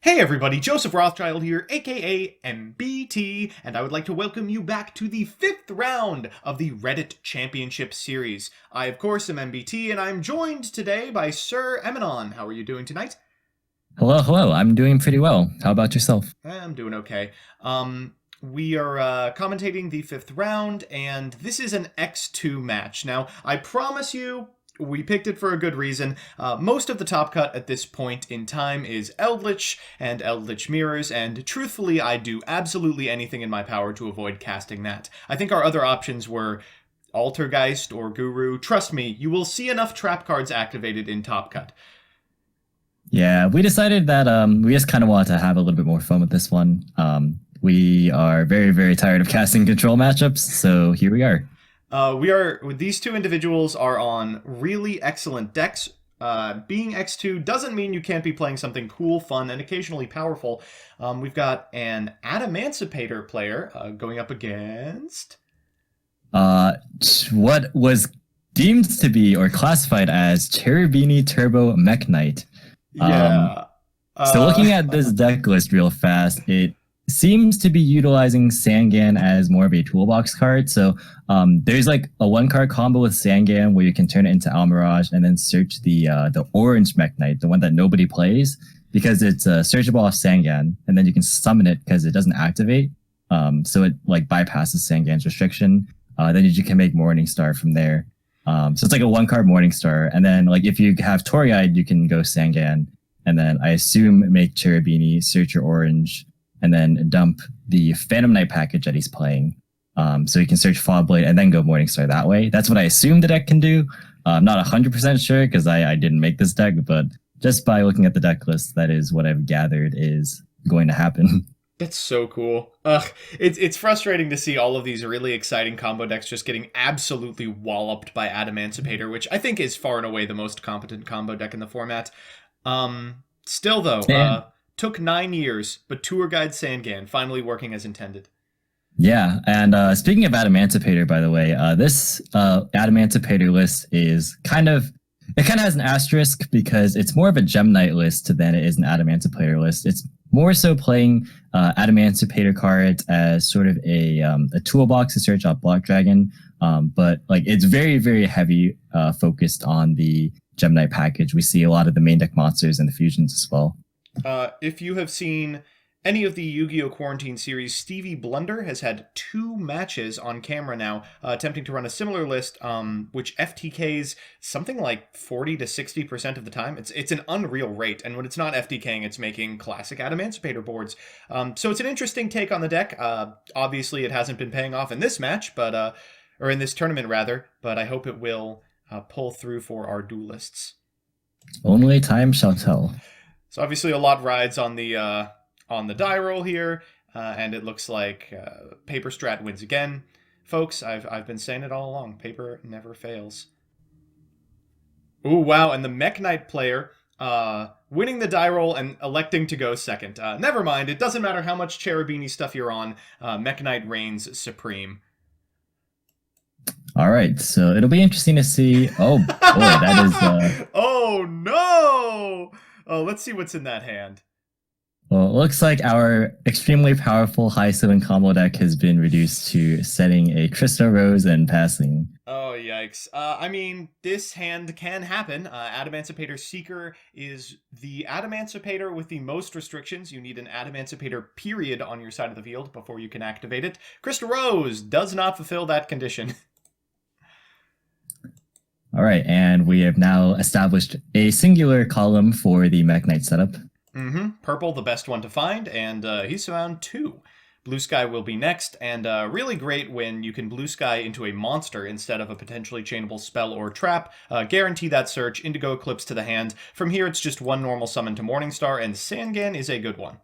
Hey everybody, Joseph Rothschild here, aka MBT, and I would like to welcome you back to the 5th round of the Reddit Championship Series. I, of course, am MBT, and I'm joined today by Sir Emanon. How are you doing tonight? Hello, hello. I'm doing pretty well. How about yourself? I'm doing okay. We are commentating the 5th round, and this is an X2 match. Now, I promise you, we picked it for a good reason. Most of the top cut at this point in time is Eldritch and Eldritch Mirrors, and truthfully, I'd do absolutely anything in my power to avoid casting that. I think our other options were Altergeist or Guru. Trust me, you will see enough trap cards activated in top cut. Yeah, we decided that we just kind of wanted to have a little bit more fun with this one. We are very, very tired of casting control matchups, so here we are. These two individuals are on really excellent decks. Being X2 doesn't mean you can't be playing something cool, fun, and occasionally powerful. We've got an Adamancipator player going up against. Uh, what was deemed to be or classified as Cherubini Turbo Mech Knight. Um, Yeah. so Uh, looking at this deck list real fast, it seems to be utilizing Sangan as more of a toolbox card. So there's like a one card combo with Sangan where you can turn it into Almirage and then search the orange Mech Knight, the one that nobody plays, because it's searchable off Sangan, and then you can summon it because it doesn't activate. So it like bypasses Sangan's restriction. Then you can make Morningstar from there. So it's like a one card Morningstar, and then like if you have Toriide, you can go Sangan, and then I assume make Cherubini, search your orange, and then dump the Phantom Knight package that he's playing. So you can search Fogblade and then go Morningstar that way. That's what I assume the deck can do. I'm not 100% sure because I didn't make this deck, but just by looking at the deck list, that is what I've gathered is going to happen. that's so cool. It's frustrating to see all of these really exciting combo decks just getting absolutely walloped by Adamancipator, which I think is far and away the most competent combo deck in the format. Still though, And took 9 years, but Tour Guide Sangan finally working as intended. yeah, and speaking of Adamancipator, by the way, this Adamancipator list is it kind of has an asterisk because it's more of a Gem Knight list than it is an Adamancipator list. It's more so playing Adamancipator cards as sort of a toolbox to search out Block Dragon, but like it's very very heavy focused on the Gem Knight package. We see a lot of the main deck monsters and the fusions as well. If you have seen any of the Yu-Gi-Oh! Quarantine series, Stevie Blunder has had 2 matches on camera now, attempting to run a similar list, which FTKs something like 40 to 60% of the time. It's an unreal rate, and when it's not FTKing, it's making classic Adamancipator boards. So it's an interesting take on the deck. Obviously, it hasn't been paying off in this match, but or in this tournament rather, but I hope it will pull through for our duelists. Only time shall tell. So obviously, a lot rides on the die roll here, and it looks like Paper Strat wins again, folks. I've been saying it all along. Paper never fails. Ooh, wow! And the Mech Knight player winning the die roll and electing to go second. Never mind. It doesn't matter how much Cherubini stuff you're on. Mech Knight reigns supreme. All right, so it'll be interesting to see. Oh boy, that is Oh no! Oh, let's see what's in that hand. well, it looks like our extremely powerful high ceiling combo deck has been reduced to setting a Crystal Rose and passing. Oh, yikes. I mean, this hand can happen. Adamancipator Seeker is the Adamancipator with the most restrictions. You need an Adamancipator period on your side of the field before you can activate it. Crystal Rose does not fulfill that condition. All right, and we have now established a singular column for the Mech Knight setup. Purple, the best one to find, and he's found 2. Blue Sky will be next, and really great when you can Blue Sky into a monster instead of a potentially chainable spell or trap. Guarantee that search, Indigo Eclipse to the hand. From here, it's just one normal summon to Morningstar, and Sangan is a good one.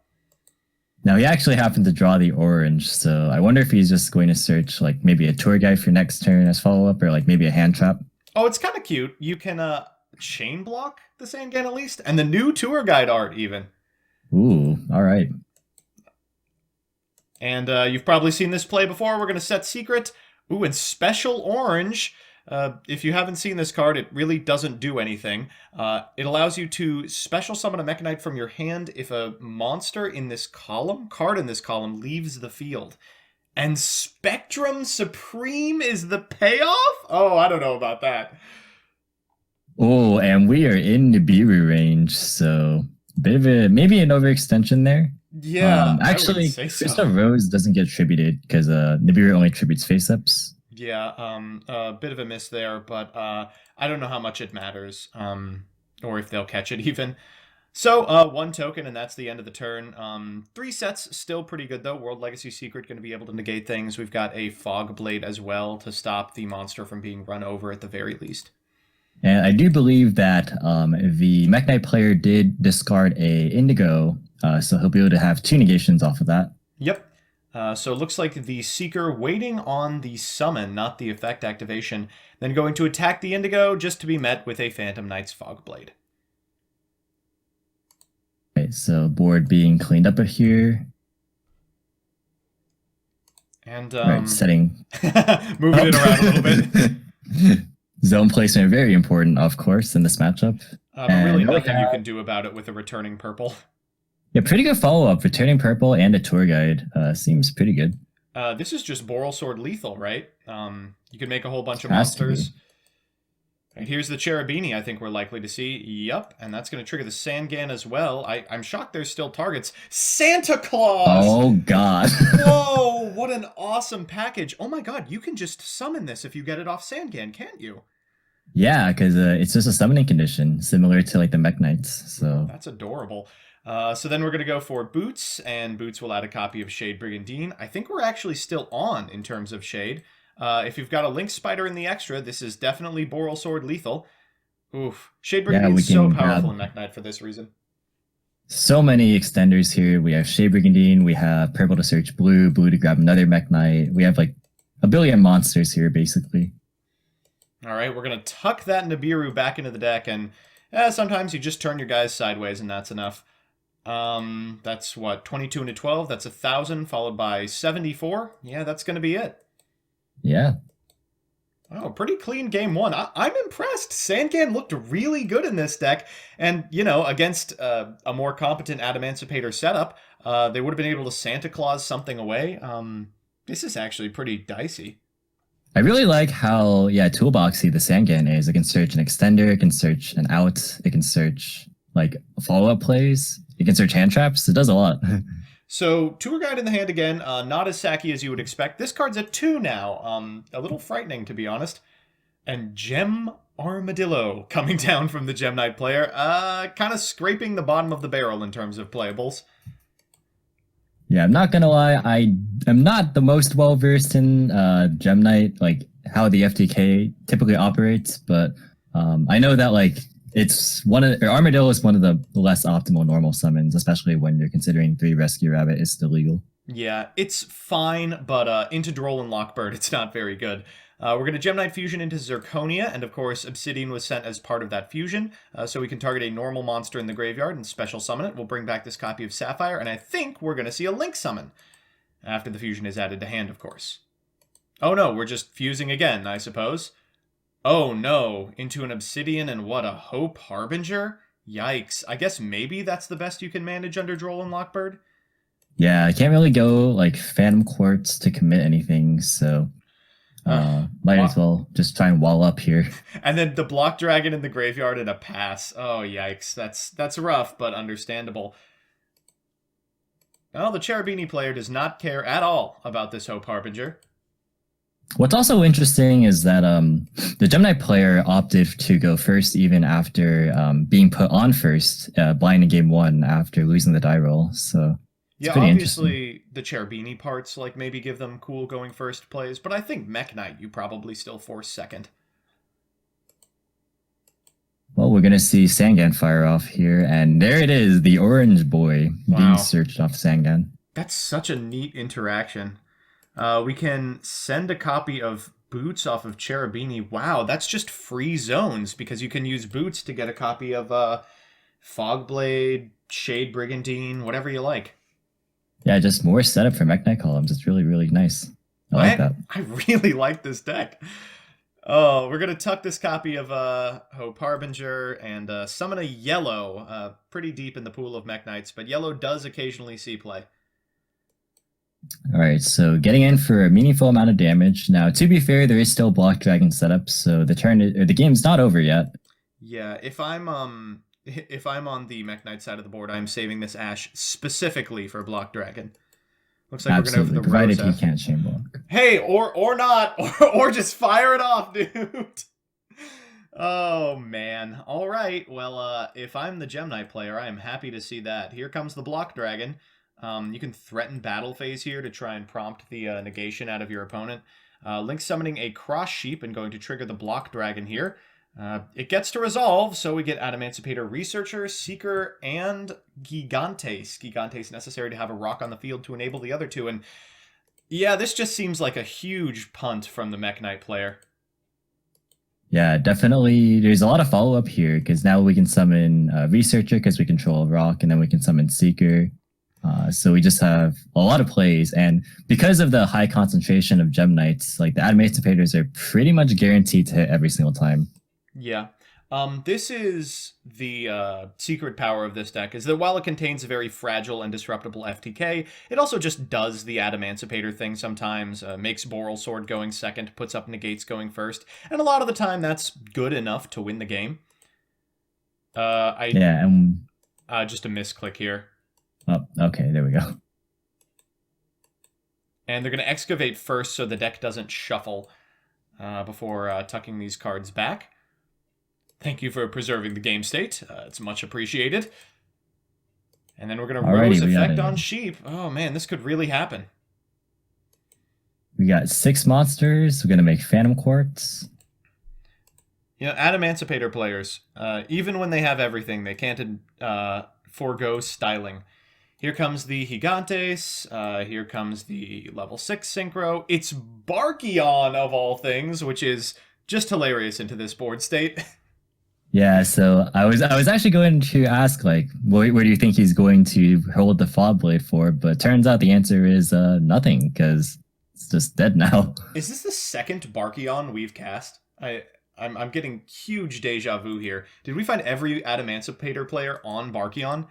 Now he actually happened to draw the orange, so I wonder if he's just going to search like maybe a tour guide for next turn as follow up, or like maybe a hand trap. Oh, it's kind of cute. You can chain block the Sangan at least, and the new tour guide art even. Ooh, all right. And you've probably seen this play before. We're going to set secret. Ooh, and special orange. If you haven't seen this card, it really doesn't do anything. It allows you to special summon a Mech Knight from your hand if a monster in this card in this column, leaves the field. And Spectrum Supreme is the payoff? Oh, I don't know about that. Oh, and we are in Nibiru range, so bit of a maybe an overextension there. Yeah, actually, I would say so. Crystal Rose doesn't get tributed because Nibiru only tributes face-ups. Yeah, a bit of a miss there, but I don't know how much it matters, or if they'll catch it even. So, one token, and that's the end of the turn. 3 sets, still pretty good, though. World Legacy Secret going to be able to negate things. We've got a Fog Blade as well to stop the monster from being run over at the very least. And I do believe that the Mech Knight player did discard a Indigo, so he'll be able to have 2 negations off of that. Yep. So it looks like the Seeker waiting on the summon, not the effect activation, then going to attack the Indigo just to be met with a Phantom Knight's Fog Blade. Okay, so board being cleaned up here. And right, setting. moving it around a little bit. Zone placement, very important, of course, in this matchup. But really nothing you can do about it with a returning purple. Yeah, pretty good follow-up. Returning purple and a tour guide seems pretty good. This is just Boral Sword lethal, right? You can make a whole bunch of monsters. And here's the Cherubini I think we're likely to see. Yep, and that's going to trigger the Sangan as well. I'm shocked there's still targets. Santa Claus! Oh, God. Whoa, what an awesome package. Oh my god, you can just summon this if you get it off Sangan, can't you? Yeah, because it's just a summoning condition, similar to like the Mech Knights. So that's adorable. So then we're going to go for Boots, and Boots will add a copy of Shade Brigandine. I think we're actually still on in terms of Shade. If you've got a Lynx Spider in the extra, this is definitely Boral Sword lethal. Oof. Shade Brigandine is so powerful in Mech Knight for this reason. So many extenders here. We have Shade Brigandine, we have purple to search blue, blue to grab another Mech Knight. We have like a billion monsters here, basically. All right, we're going to tuck that Nibiru back into the deck, and sometimes you just turn your guys sideways, and that's enough. That's what, 22 into 12? That's 1,000, followed by 74. Yeah, that's going to be it. Yeah. Oh, pretty clean game one. I'm impressed. Sangan looked really good in this deck. And, you know, against a more competent Adamancipator setup, they would have been able to Santa Claus something away. This is actually pretty dicey. I really like how, toolboxy the Sangan is. It can search an extender, it can search an out, it can search, like, follow-up plays, it can search hand traps. It does a lot. So, Tour Guide in the hand again, not as sacky as you would expect. This card's at 2 now. A little frightening, to be honest. And Gem Armadillo coming down from the Gem Knight player. Kind of scraping the bottom of the barrel in terms of playables. Yeah, I'm not gonna lie, I am not the most well-versed in Gem Knight, like how the FTK typically operates, but I know that like it's Armadillo is one of the less optimal normal summons, especially when you're considering 3 Rescue Rabbit is still legal. Yeah, it's fine, but into Droll and Lockbird, it's not very good. We're going to Gem Knight fusion into Zirconia, and of course, Obsidian was sent as part of that fusion, so we can target a normal monster in the graveyard and special summon it. We'll bring back this copy of Sapphire, and I think we're going to see a Link summon. After the fusion is added to hand, of course. Oh no, we're just fusing again, I suppose. Oh no, into an Obsidian and what, a Hope Harbinger? Yikes, I guess maybe that's the best you can manage under Droll and Lockbird? Yeah, I can't really go like Phantom Quartz to commit anything, so might as well just try and wall up here. And then the Block Dragon in the graveyard and a pass. Oh, yikes. That's rough, but understandable. Well, the Cherubini player does not care at all about this Hope Harbinger. What's also interesting is that the Gem Knight player opted to go first even after being put on first, blind in game 1 after losing the die roll, so... Yeah, obviously the Cherubini parts like maybe give them cool going first plays, but I think Mech Knight you probably still force second. Well, we're going to see Sangan fire off here, and there it is, the orange boy being searched off Sangan. That's such a neat interaction. We can send a copy of Boots off of Cherubini. Wow, that's just free zones, because you can use Boots to get a copy of Fogblade, Shade Brigandine, whatever you like. Yeah, just more setup for Mech Knight columns. It's really, really nice. I like that. I really like this deck. Oh, we're gonna tuck this copy of Hope Harbinger and summon a yellow, pretty deep in the pool of Mech Knights, but yellow does occasionally see play. All right, so getting in for a meaningful amount of damage. Now, to be fair, there is still block dragon setup, so the game's not over yet. Yeah, if I'm on the Mech Knight side of the board, I'm saving this Ash specifically for Block Dragon. Looks like Absolutely, we're gonna go for the provided Rosa. he can't chain block. Hey, or not, or just fire it off, dude. Oh man. All right. Well, if I'm the Gem Knight player, I am happy to see that. Here comes the Block Dragon. You can threaten battle phase here to try and prompt the negation out of your opponent. Link summoning a Cross Sheep and going to trigger the Block Dragon here. It gets to resolve, so we get Adamancipator, Researcher, Seeker, and Gigantes. Gigantes necessary to have a rock on the field to enable the other two. And yeah, this just seems like a huge punt from the Mech Knight player. Yeah, definitely. There's a lot of follow-up here because now we can summon Researcher because we control Rock, and then we can summon Seeker. So we just have a lot of plays, and because of the high concentration of Gem Knights, like the Adamancipators are pretty much guaranteed to hit every single time. Yeah. This is the secret power of this deck, is that while it contains a very fragile and disruptible FTK, it also just does the Adamancipator thing sometimes, makes Boral Sword going second, puts up negates going first, and a lot of the time that's good enough to win the game. Yeah, and just a misclick here. oh, okay, there we go. And they're going to excavate first so the deck doesn't shuffle before tucking these cards back. Thank you for preserving the game state. It's much appreciated. And then we're going to Rose Effect on Sheep. Oh man, this could really happen. We got 6 monsters. We're going to make Phantom Quartz. You know, Adamancipator players, even when they have everything, they can't forego styling. Here comes the Gigantes. Here comes the level 6 Synchro. It's Barkion of all things, which is just hilarious into this board state. Yeah, so I was actually going to ask, like, where do you think he's going to hold the Fog Blade for? But turns out the answer is nothing, because it's just dead now. Is this the second Barkion we've cast? I'm getting huge deja vu here. Did we find every Adamancipator player on Barkion?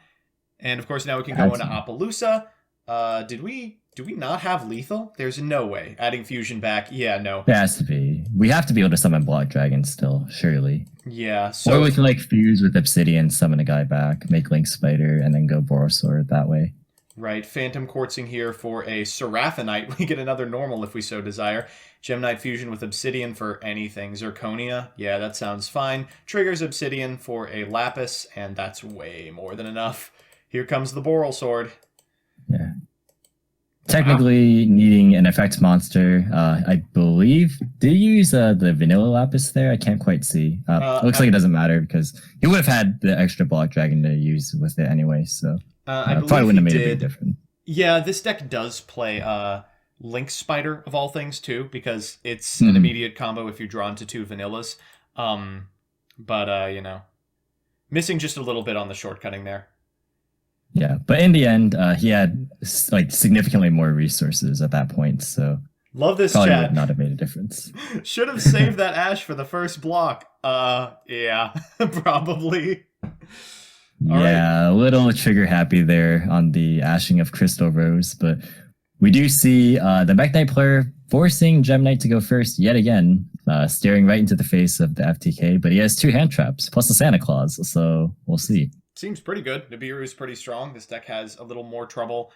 And of course now we can go into Appaloosa. Do we not have lethal? There's no way. Adding fusion back, yeah, no. There has to be. We have to be able to summon Block Dragon still, surely. Yeah, so... Or we can, like, fuse with Obsidian, summon a guy back, make Link Spider, and then go Boral Sword that way. Right, Phantom Quartzing here for a Seraphinite. We get another normal if we so desire. Gem Knight fusion with Obsidian for anything. Zirconia, yeah, that sounds fine. Triggers Obsidian for a Lapis, and that's way more than enough. Here comes the Boral Sword. Yeah. Technically needing an effect monster, I believe. Did you use the vanilla Lapis there? I can't quite see. Looks like it doesn't matter because he would have had the extra Block Dragon to use with it anyway, so I probably wouldn't have made a big difference. Yeah, this deck does play Link Spider of all things too, because it's an immediate combo if you draw into 2 vanillas. But you know, missing just a little bit on the shortcutting there. Yeah, but in the end, he had like significantly more resources at that point, so love this probably chat. Would not have made a difference. Should have saved that Ash for the first block. Yeah, probably. Yeah, a little trigger happy there on the ashing of Crystal Rose, but we do see the Mech Knight player forcing Gem Knight to go first yet again, staring right into the face of the FTK, but he has 2 hand traps plus the Santa Claus, so we'll see. Seems pretty good. Nibiru is pretty strong. This deck has a little more trouble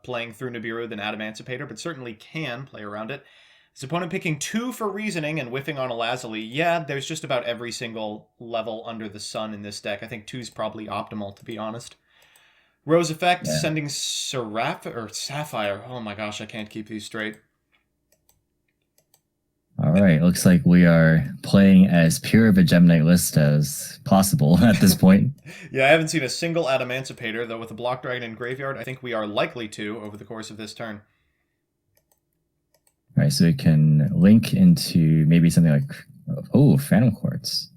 playing through Nibiru than Adamancipator, but certainly can play around it. His opponent picking 2 for reasoning and whiffing on a Lazuli. Yeah, there's just about every single level under the sun in this deck. I think 2 is probably optimal, to be honest. Rose Effect, sending Sapphire. Oh my gosh, I can't keep these straight. All right, looks like we are playing as pure of a Gem Knight list as possible at this point. Yeah, I haven't seen a single Adamancipator, though with a Block Dragon in Graveyard, I think we are likely to over the course of this turn. All right, so we can link into maybe something like, Phantom Quartz.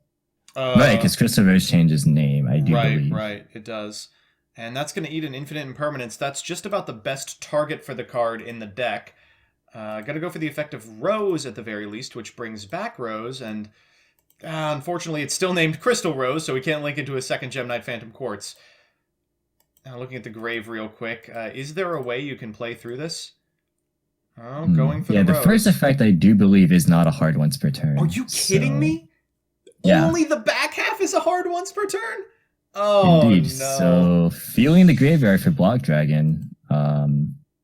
Right, because Crystal Rose changes name, I do believe. Right, it does. And that's going to eat an infinite impermanence. That's just about the best target for the card in the deck. Gotta go for the effect of Rose at the very least, which brings back Rose, and unfortunately it's still named Crystal Rose, so we can't link into a second Gem Knight Phantom Quartz. Looking at the grave real quick, is there a way you can play through this? Oh, going for the Rose. The first effect I do believe is not a hard once per turn. Are you kidding me? Yeah. Only the back half is a hard once per turn? Oh, indeed. No. So, feeling the graveyard for Block Dragon.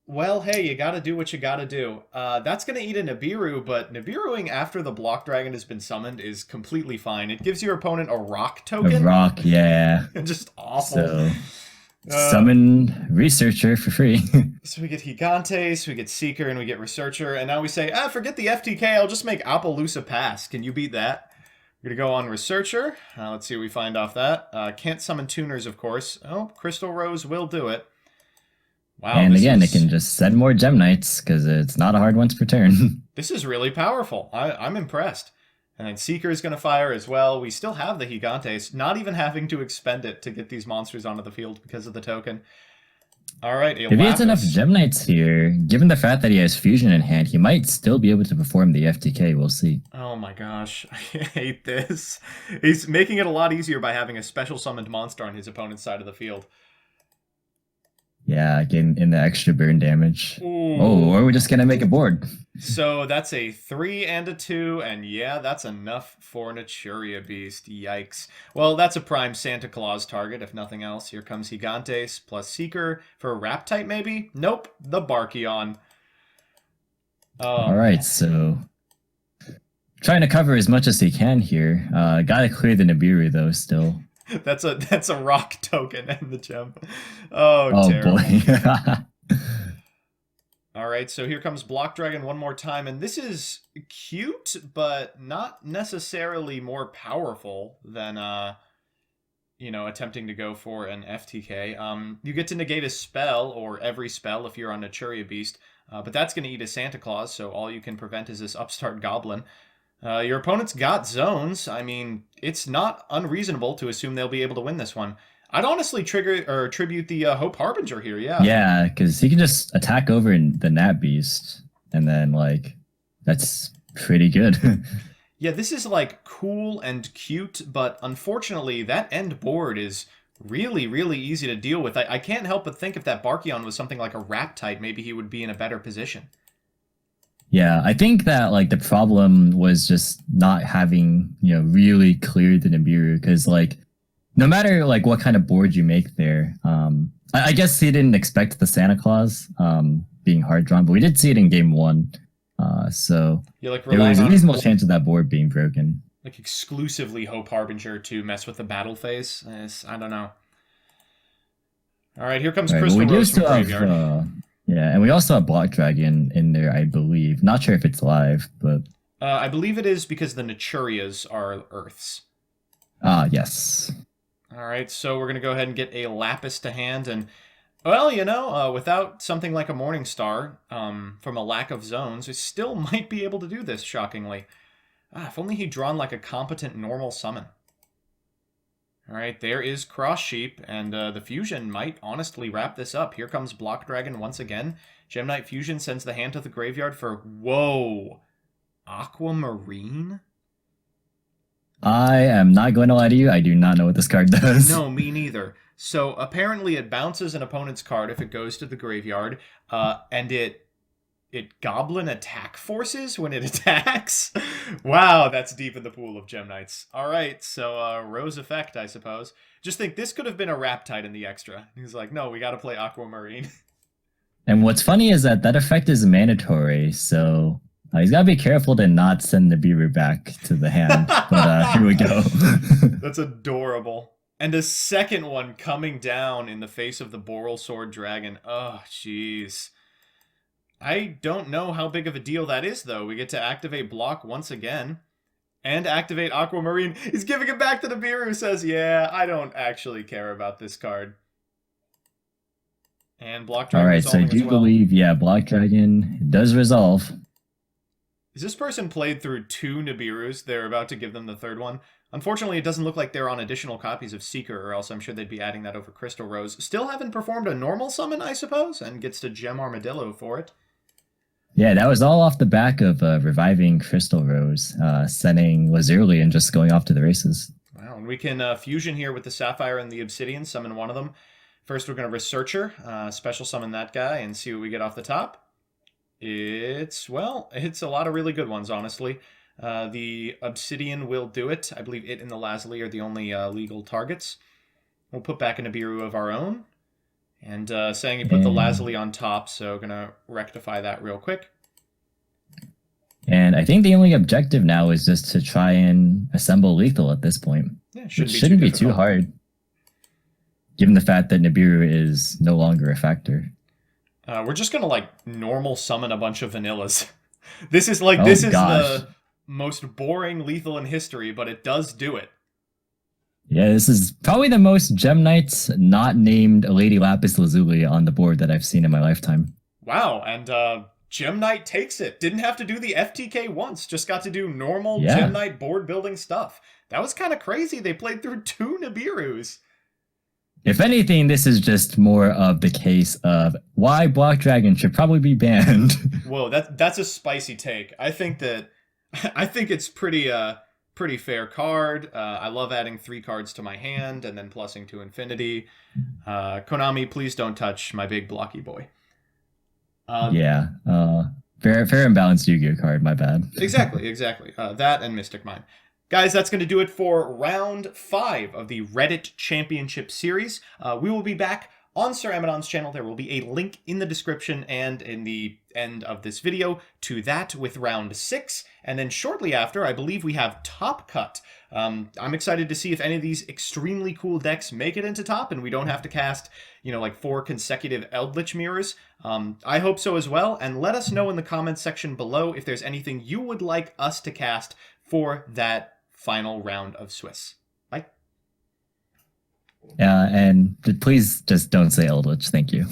Well, hey, you gotta do what you gotta do. That's gonna eat a Nibiru, but Nibiruing after the Block Dragon has been summoned is completely fine. It gives your opponent a rock token. A rock, yeah. Just awful. So, summon Researcher for free. So we get Gigantes, we get Seeker, and we get Researcher, and now we say, forget the FTK, I'll just make Appaloosa pass. Can you beat that? We're gonna go on Researcher. Let's see what we find off that. Can't summon Tuners, of course. Oh, Crystal Rose will do it. Wow. And again, it can just send more Gem Knights, because it's not a hard once per turn. This is really powerful. I'm impressed. And then Seeker is going to fire as well. We still have the Gigantes, not even having to expend it to get these monsters onto the field because of the token. All right, if he has enough Gem Knights here, given the fact that he has Fusion in hand, he might still be able to perform the FTK. We'll see. Oh my gosh, I hate this. He's making it a lot easier by having a special summoned monster on his opponent's side of the field. Yeah, getting in the extra burn damage. Ooh. Oh, or we're just going to make a board. So that's a 3 and a 2, and yeah, that's enough for an Naturia Beast. Yikes. Well, that's a prime Santa Claus target, if nothing else. Here comes Gigantes plus Seeker for a Rap type, maybe? Nope, the Barkion. All right, so trying to cover as much as he can here. Gotta clear the Nibiru, though, still. That's a rock token and the gem. Oh terrible. Boy. All right, so here comes Block Dragon one more time, and this is cute, but not necessarily more powerful than attempting to go for an FTK. You get to negate a spell or every spell if you're on Naturia Beast, but that's going to eat a Santa Claus, so all you can prevent is this upstart Goblin. Your opponent's got zones. I mean, it's not unreasonable to assume they'll be able to win this one. I'd honestly tribute the Hope Harbinger here, yeah. Yeah, because he can just attack over in the Nat Beast, and then, that's pretty good. Yeah, this is, cool and cute, but unfortunately, that end board is really, really easy to deal with. I can't help but think if that Barkion was something like a Rap type, maybe he would be in a better position. Yeah, I think that the problem was just not having really cleared the Nibiru, because no matter what kind of board you make there, I guess he didn't expect the Santa Claus being hard drawn, but we did see it in game 1, so there was a reasonable chance of that board being broken. Exclusively Hope Harbinger to mess with the battle phase. I don't know. All right, here comes Crystal Rose from Graveyard. Yeah, and we also have Block Dragon in there, I believe. Not sure if it's live, but I believe it is because the Naturias are Earths. Yes. All right, so we're going to go ahead and get a Lapis to hand, and, well, without something like a Morning Star, from a lack of zones, we still might be able to do this, shockingly. If only he'd drawn, a competent normal summon. All right, there is Cross Sheep, and the Fusion might honestly wrap this up. Here comes Block Dragon once again. Gem Knight Fusion sends the hand to the graveyard for, whoa, Aquamarine? I am not going to lie to you, I do not know what this card does. No, me neither. So apparently it bounces an opponent's card if it goes to the graveyard, and it Goblin attack forces when it attacks? Wow, that's deep in the pool of Gem Knights. All right, so Rose effect, I suppose. Just think, this could have been a Raptide in the extra. He's like, no, we got to play Aquamarine. And what's funny is that effect is mandatory, so he's got to be careful to not send the Nibiru back to the hand. But here we go. That's adorable. And a second one coming down in the face of the Boral Sword Dragon. Oh, jeez. I don't know how big of a deal that is, though. We get to activate Block once again. And activate Aquamarine. He's giving it back to the Nibiru, who says, yeah, I don't actually care about this card. And Block Dragon. Alright, so I do believe, Block Dragon does resolve. Is this person played through 2 Nibirus? They're about to give them the third one. Unfortunately, it doesn't look like they're on additional copies of Seeker, or else I'm sure they'd be adding that over Crystal Rose. Still haven't performed a normal summon, I suppose, and gets to Gem Armadillo for it. Yeah, that was all off the back of reviving Crystal Rose, sending Lazuli and just going off to the races. Wow, and we can fusion here with the Sapphire and the Obsidian, summon one of them. First, we're going to Researcher, special summon that guy, and see what we get off the top. It's a lot of really good ones, honestly. The Obsidian will do it. I believe it and the Lazuli are the only legal targets. We'll put back a Nibiru of our own. And saying he put the Lazuli on top, so going to rectify that real quick. And I think the only objective now is just to try and assemble lethal at this point. Yeah, shouldn't be too hard, given the fact that Nibiru is no longer a factor. We're just going to normal summon a bunch of vanillas. This is the most boring lethal in history, but it does do it. Yeah, this is probably the most Gem Knights not named Lady Lapis Lazuli on the board that I've seen in my lifetime. Wow, and Gem Knight takes it. Didn't have to do the FTK once, just got to do normal Gem Knight board building stuff. That was kind of crazy. They played through 2 Nibirus. If anything, this is just more of the case of why Black Dragon should probably be banned. Whoa, that's a spicy take. I think it's pretty fair card. I love adding 3 cards to my hand and then plussing to infinity. Konami, please don't touch my big blocky boy. Fair and balanced Yu-Gi-Oh card, my bad. Exactly. That and Mystic Mine. Guys, that's going to do it for round 5 of the Reddit Championship Series. We will be back on Sir Emanon's channel. There will be a link in the description and in the end of this video to that with round 6. And then shortly after, I believe we have Top Cut. I'm excited to see if any of these extremely cool decks make it into top and we don't have to cast, 4 consecutive Eldritch Mirrors. I hope so as well. And let us know in the comments section below if there's anything you would like us to cast for that final round of Swiss. Bye. And please just don't say Eldritch. Thank you.